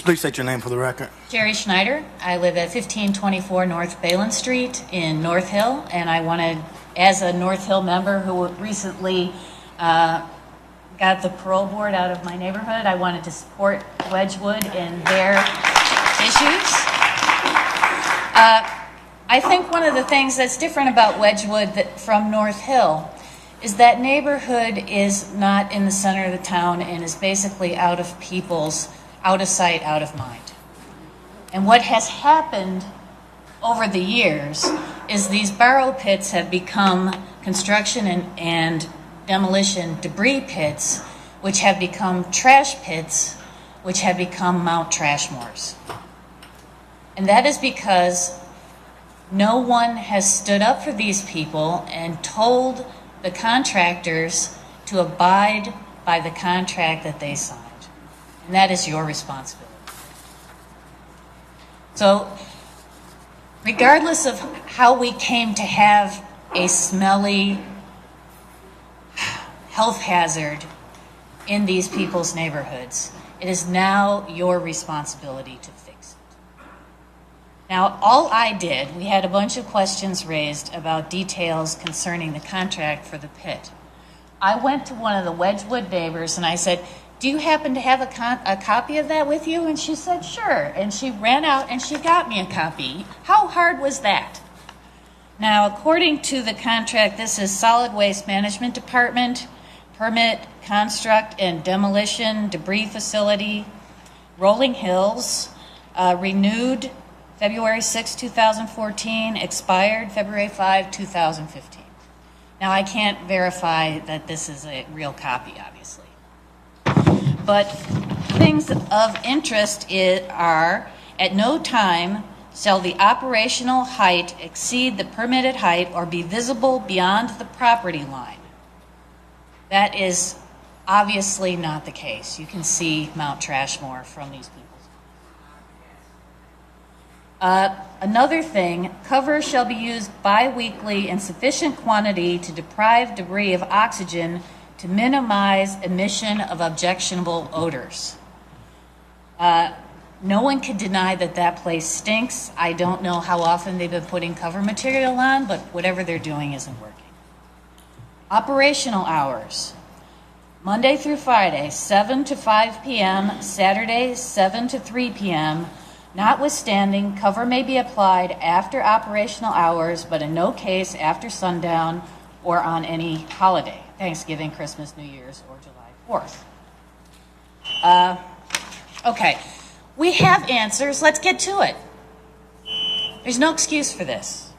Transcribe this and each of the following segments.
Please state your name for the record. Jerry Schneider. I live at 1524 North Balin Street in North Hill, and I wanted, as a North Hill member who recently got the parole board out of my neighborhood, I wanted to support Wedgewood in their issues. I think one of the things that's different about Wedgewood from North Hill is that neighborhood is not in the center of the town and is basically out of sight, out of mind. And what has happened over the years is these borrow pits have become construction and demolition debris pits, which have become trash pits, which have become Mount Trashmores. And that is because no one has stood up for these people and told the contractors to abide by the contract that they signed. And that is your responsibility. So, regardless of how we came to have a smelly health hazard in these people's neighborhoods, it is now your responsibility to fix it. Now, all I did, we had a bunch of questions raised about details concerning the contract for the pit. I went to one of the Wedgewood neighbors and I said, do you happen to have a copy of that with you? And she said, sure. And she ran out and she got me a copy. How hard was that? Now, according to the contract, this is Solid Waste Management Department, Permit, Construct, and Demolition Debris Facility, Rolling Hills, renewed February 6, 2014, expired February 5, 2015. Now, I can't verify that this is a real copy, obviously. But things of interest are, at no time shall the operational height exceed the permitted height or be visible beyond the property line. That is obviously not the case. You can see Mount Trashmore from these people's homes. Another thing, cover shall be used bi-weekly in sufficient quantity to deprive debris of oxygen to minimize emission of objectionable odors. No one can deny that that place stinks. I don't know how often they've been putting cover material on, but whatever they're doing isn't working. Operational hours. Monday through Friday, 7 to 5 p.m., Saturday, 7 to 3 p.m., notwithstanding, cover may be applied after operational hours, but in no case after sundown or on any holiday, Thanksgiving, Christmas, New Year's, or July 4th. Okay, we have answers. Let's get to it. There's no excuse for this.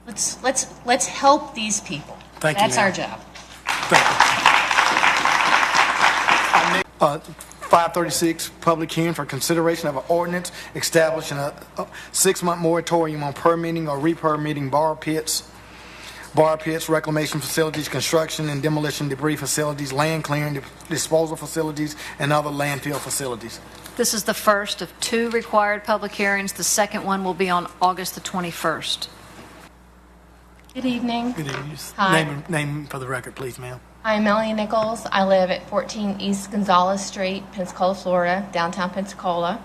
Let's help these people. Thank you, That's our job. Thank you. 536, public hearing for consideration of an ordinance establishing a 6-month moratorium on permitting or re-permitting bar pits, reclamation facilities, construction and demolition debris facilities, land clearing, disposal facilities, and other landfill facilities. This is the first of 2 required public hearings. The second one will be on August the 21st. Good evening. Good evening. Hi. Name for the record, please, ma'am. I'm Melanie Nichols. I live at 14 East Gonzales Street, Pensacola, Florida, downtown Pensacola.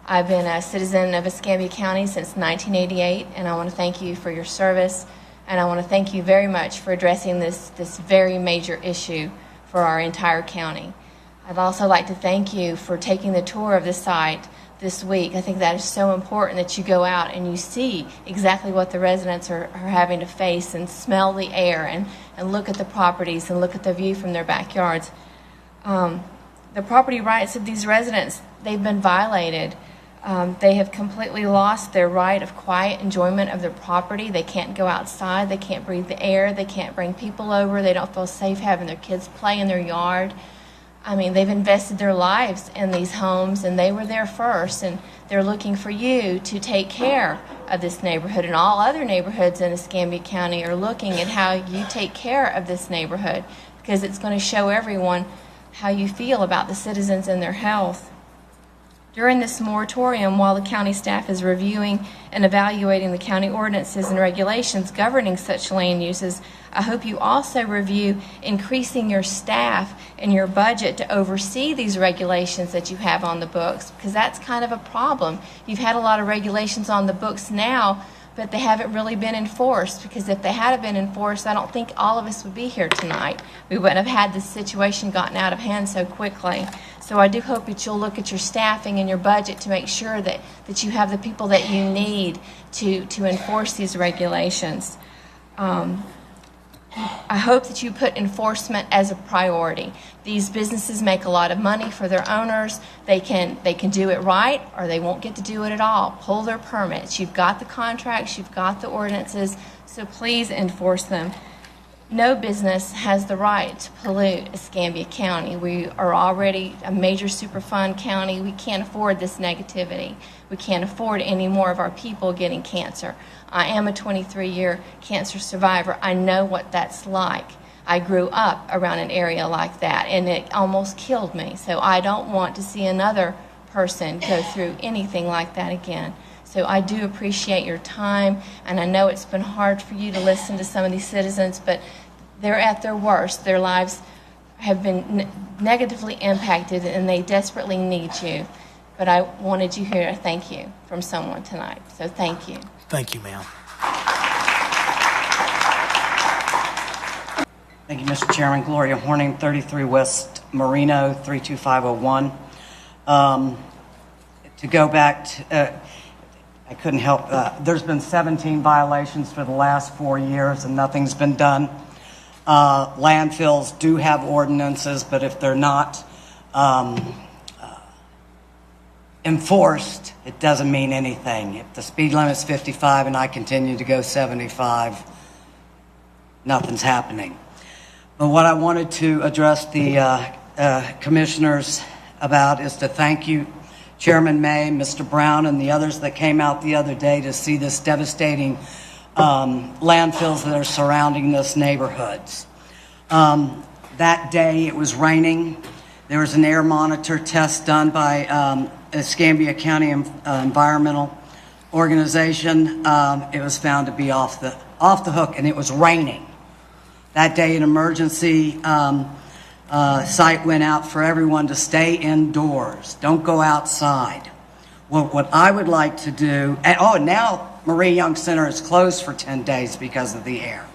I've been a citizen of Escambia County since 1988, and I want to thank you for your service, and I want to thank you very much for addressing this very major issue for our entire county. I'd also like to thank you for taking the tour of the site this week. I think that is so important that you go out and you see exactly what the residents are having to face and smell the air and look at the properties and look at the view from their backyards. The property rights of these residents, they've been violated. They have completely lost their right of quiet enjoyment of their property. They can't go outside. They can't breathe the air. They can't bring people over. They don't feel safe having their kids play in their yard. I mean, they've invested their lives in these homes, and they were there first, and they're looking for you to take care of this neighborhood. And all other neighborhoods in Escambia County are looking at how you take care of this neighborhood, because it's going to show everyone how you feel about the citizens and their health. During this moratorium, while the county staff is reviewing and evaluating the county ordinances and regulations governing such land uses, I hope you also review increasing your staff and your budget to oversee these regulations that you have on the books, because that's kind of a problem. You've had a lot of regulations on the books now, but they haven't really been enforced, because if they had been enforced, I don't think all of us would be here tonight. We wouldn't have had this situation gotten out of hand so quickly. So I do hope that you'll look at your staffing and your budget to make sure that you have the people that you need to enforce these regulations. I hope that you put enforcement as a priority. These businesses make a lot of money for their owners. They can do it right, or they won't get to do it at all. Pull their permits. You've got the contracts, you've got the ordinances, so please enforce them. No business has the right to pollute Escambia County. We are already a major Superfund county. We can't afford this negativity. We can't afford any more of our people getting cancer. I am a 23-year cancer survivor. I know what that's like. I grew up around an area like that, and it almost killed me. So I don't want to see another person go through anything like that again. So I do appreciate your time, and I know it's been hard for you to listen to some of these citizens, but they're at their worst. Their lives have been negatively impacted, and they desperately need you. But I wanted you here to thank you from someone tonight. So thank you. Thank you, ma'am. Thank you, Mr. Chairman. Gloria Horning, 33 West Marino, 32501. To go back to, I couldn't help, there's been 17 violations for the last 4 years and nothing's been done. Landfills do have ordinances, but if they're not enforced, it doesn't mean anything. If the speed limit's 55 and I continue to go 75, nothing's happening. But what I wanted to address the commissioners about is to thank you, Chairman May, Mr. Brown, and the others that came out the other day to see this devastating landfills that are surrounding those neighborhoods. That day it was raining. There was an air monitor test done by Escambia County Environmental Organization. It was found to be off the hook, and it was raining. That day an emergency site went out for everyone to stay indoors. Don't go outside. Well, what I would like to do, and now Marie Young Center is closed for 10 days because of the air.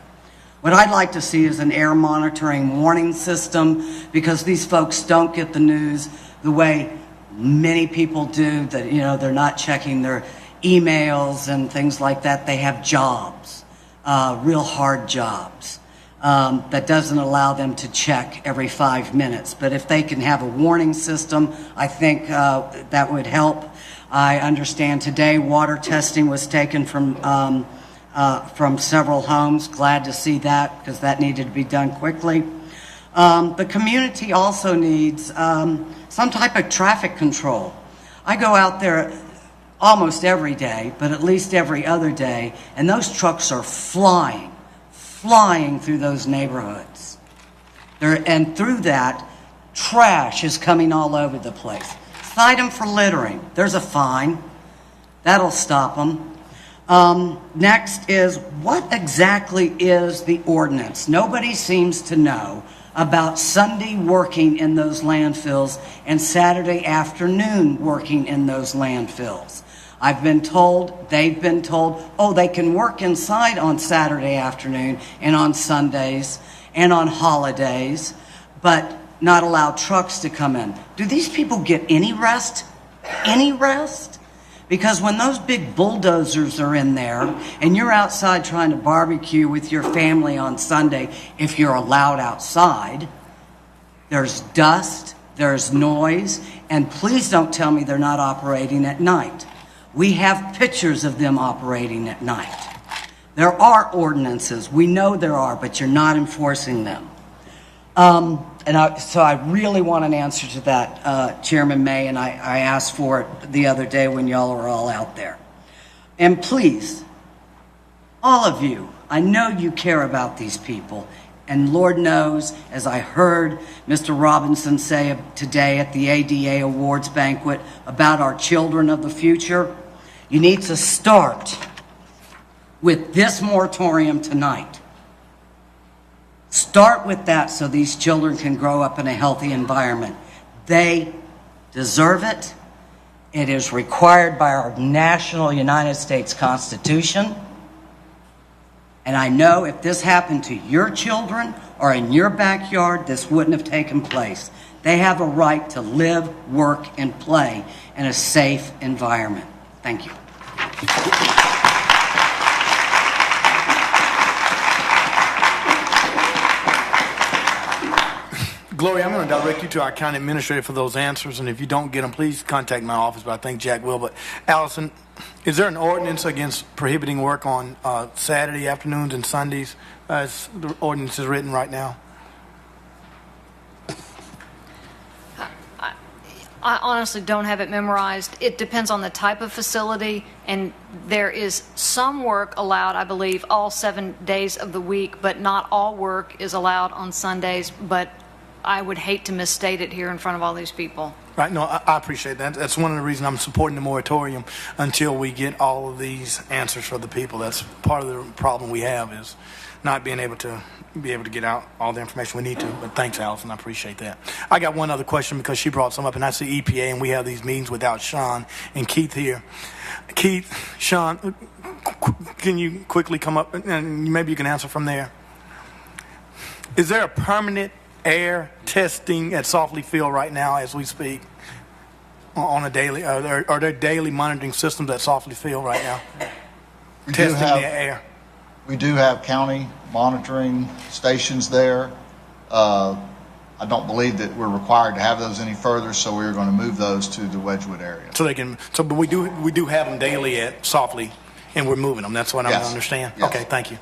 What I'd like to see is an air monitoring warning system, because these folks don't get the news the way many people do, that, you know, they're not checking their emails and things like that. They have jobs, real hard jobs, that doesn't allow them to check every 5 minutes. But if they can have a warning system, I think that would help. I understand today water testing was taken from several homes. Glad to see that, because that needed to be done quickly. The community also needs some type of traffic control. I go out there almost every day, but at least every other day, and those trucks are flying through those neighborhoods. And through that, trash is coming all over the place. Cite them for littering. There's a fine. That'll stop them. Next is, what exactly is the ordinance? Nobody seems to know about Sunday working in those landfills and Saturday afternoon working in those landfills. I've been told, they've been told, oh, they can work inside on Saturday afternoon and on Sundays and on holidays, but not allow trucks to come in. Do these people get any rest? Any rest? Because when those big bulldozers are in there and you're outside trying to barbecue with your family on Sunday, if you're allowed outside, there's dust, there's noise, and please don't tell me they're not operating at night. We have pictures of them operating at night. There are ordinances. We know there are, but you're not enforcing them. So I really want an answer to that, Chairman May, and I asked for it the other day when y'all were all out there. And please, all of you, I know you care about these people. And Lord knows, as I heard Mr. Robinson say today at the ADA Awards banquet about our children of the future, you need to start with this moratorium tonight. Start with that so these children can grow up in a healthy environment. They deserve it. It is required by our national United States Constitution. And I know if this happened to your children or in your backyard, this wouldn't have taken place. They have a right to live, work, and play in a safe environment. Thank you. Gloria, I'm going to direct you to our county administrator for those answers, and if you don't get them, please contact my office, but I think Jack will. But Allison, is there an ordinance against prohibiting work on Saturday afternoons and Sundays as the ordinance is written right now? I honestly don't have it memorized. It depends on the type of facility, and there is some work allowed, I believe, all 7 days of the week, but not all work is allowed on Sundays. But I would hate to misstate it here in front of all these people. Right, no, I appreciate that. That's one of the reasons I'm supporting the moratorium until we get all of these answers for the people. That's part of the problem we have, is not being able to get out all the information we need to. But thanks, Allison, I appreciate that. I got one other question because she brought some up, and that's the EPA, and we have these meetings without Sean and Keith here. Keith, Sean, can you quickly come up, and maybe you can answer from there. Is there a permanent air testing at Softly Field right now as we speak on a daily? Are there daily monitoring systems at Softly Field right now? Testing the air. We do have county monitoring stations there. I don't believe that we're required to have those any further, so we're going to move those to the Wedgewood area. So they can. But we do have them daily at Softly, and we're moving them. That's what I understand. Yes. Okay, thank you.